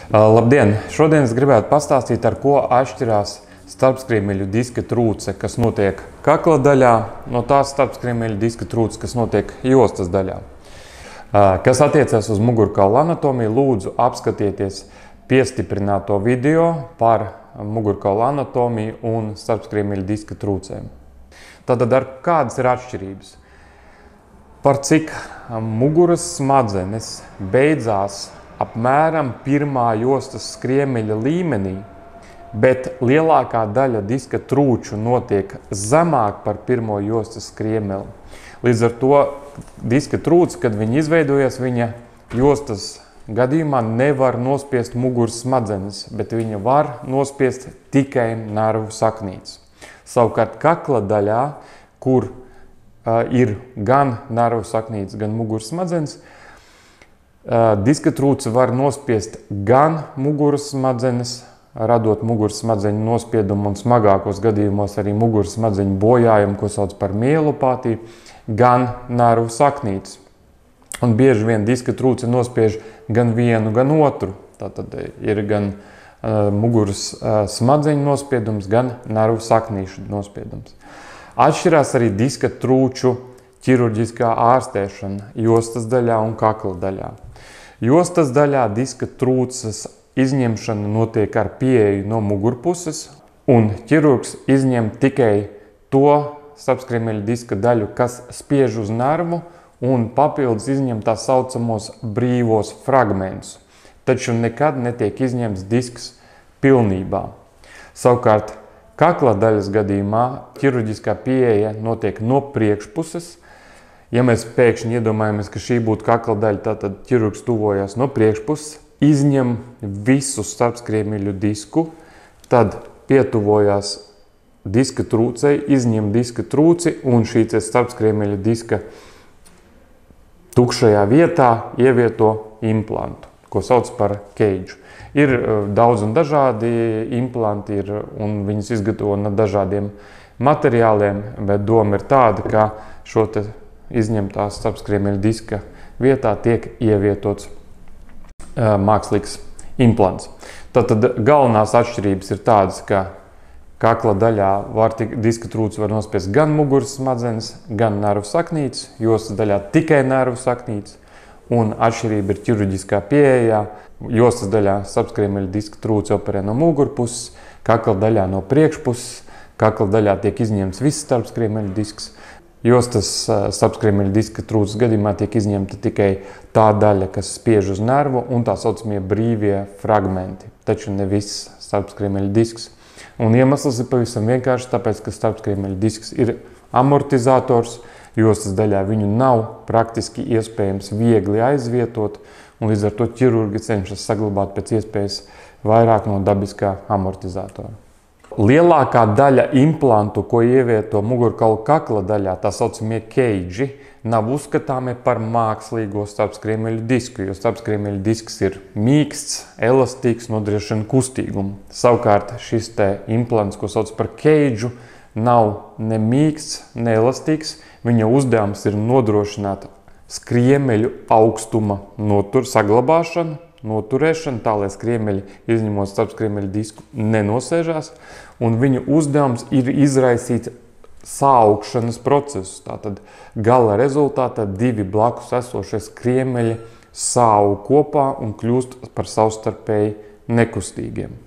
Labdien! Šodien es gribētu pastāstīt, ar ko atšķirās starpskriemeļu diska trūce, kas notiek kakla daļā, no tās starpskriemeļu diska trūces, kas notiek jostas daļā. Kas attiecas uz mugurkaula anatomiju, lūdzu apskatieties piestiprināto video par mugurkaula anatomiju un starpskriemeļu diska trūcēm. Tātad kādas ir atšķirības? Par cik muguras smadzenes beidzās apmēram pirmā jostas skriemeļa līmenī, bet lielākā daļa diska trūču notiek zemāk par pirmo jostas skriemeli. Līdz ar to diska trūce, kad viņa izveidojas, viņa jostas gadījumā nevar nospiest muguras smadzenes, bet viņa var nospiest tikai nervu saknītes. Savukārt kakla daļā, kur ir gan nervu saknītes, gan muguras smadzenes, diska trūce var nospiest gan muguras smadzenes, radot muguras smadzeņu nospiedumu un smagākos gadījumos arī muguras smadzeņu bojājumu, ko sauc par mielopātiju, gan nervu saknītes. Un bieži vien diska trūce nospiež gan vienu, gan otru. Tātad ir gan muguras smadzeņu nospiedums, gan nervu saknīšu nospiedums. Atšķirās arī diska trūču ķirurģiskā ārstēšana jostas daļā un kakla daļā. Jostas daļā diska trūces izņemšana notiek ar pieeju no mugurpuses, un ķirurgs izņem tikai to starpskriemeļa diska daļu, kas spiež uz nervu, un papildus izņem tā saucamos brīvos fragmentus. Taču nekad netiek izņemts disks pilnībā. Savukārt, kakla daļas gadījumā ķirurģiskā pieeja notiek no priekšpuses. Ja mēs pēkšņi iedomājamies, ka šī būtu kakla daļa, tad ķirurgs tuvojas no priekšpuses, izņem visu starpskriemeļu disku, tad pietuvojās diska trūcei, izņem diska trūci un šī starpskriemeļa diska tukšajā vietā ievieto implantu, ko sauc par keidžu. Ir daudz un dažādi implanti, un viņus izgatavo no dažādiem materiāliem, bet doma ir tāda, ka šo izņemtās starpskriemeļa diska vietā tiek ievietots mākslīgs implants. Tātad galvenās atšķirības ir tādas, ka kakla daļā diska trūci var nospiest gan muguras smadzenes, gan nervu saknītes, jostas daļā tikai nervu saknītes, un atšķirība ir ķirurģiskā pieejā. Jostas daļā starpskriemeļa diska trūci operē no mugurpuses, kakla daļā no priekšpuses, kakla daļā tiek izņemts viss starpskriemeļa disks. Jostas starpskriemeļa diska trūces gadījumā tiek izņemta tikai tā daļa, kas spiež uz nervu, un tā saucamie brīvie fragmenti, taču ne viss starpskriemeļa disks. Un iemesls ir pavisam vienkārši, tāpēc, ka starpskriemeļa disks ir amortizators, jostas daļā viņu nav praktiski iespējams viegli aizvietot, un līdz ar to ķirurgi cenšas saglabāt pēc iespējas vairāk no dabiskā amortizatora. Lielākā daļa implantu, ko ievieto mugurkaula kakla daļā, tā saucamie keidži, nav uzskatāmi par mākslīgo starpskriemeļu disku, jo starpskriemeļu disks ir mīksts, elastīgs, nodrošina kustīgumu. Savukārt šis implants, ko sauc par keidžu, nav ne mīksts, ne elastīgs. Viņa uzdevums ir nodrošināt skriemeļu augstuma saglabāšanu, noturēšana, tā lai skriemeļi, izņemot starpskriemeļu disku, nenosēžās, un viņu uzdevums ir izraisīt saaugšanas procesu. Tātad gala rezultātā divi blakus esošie skriemeļi saaug kopā un kļūst par savstarpēji nekustīgiem.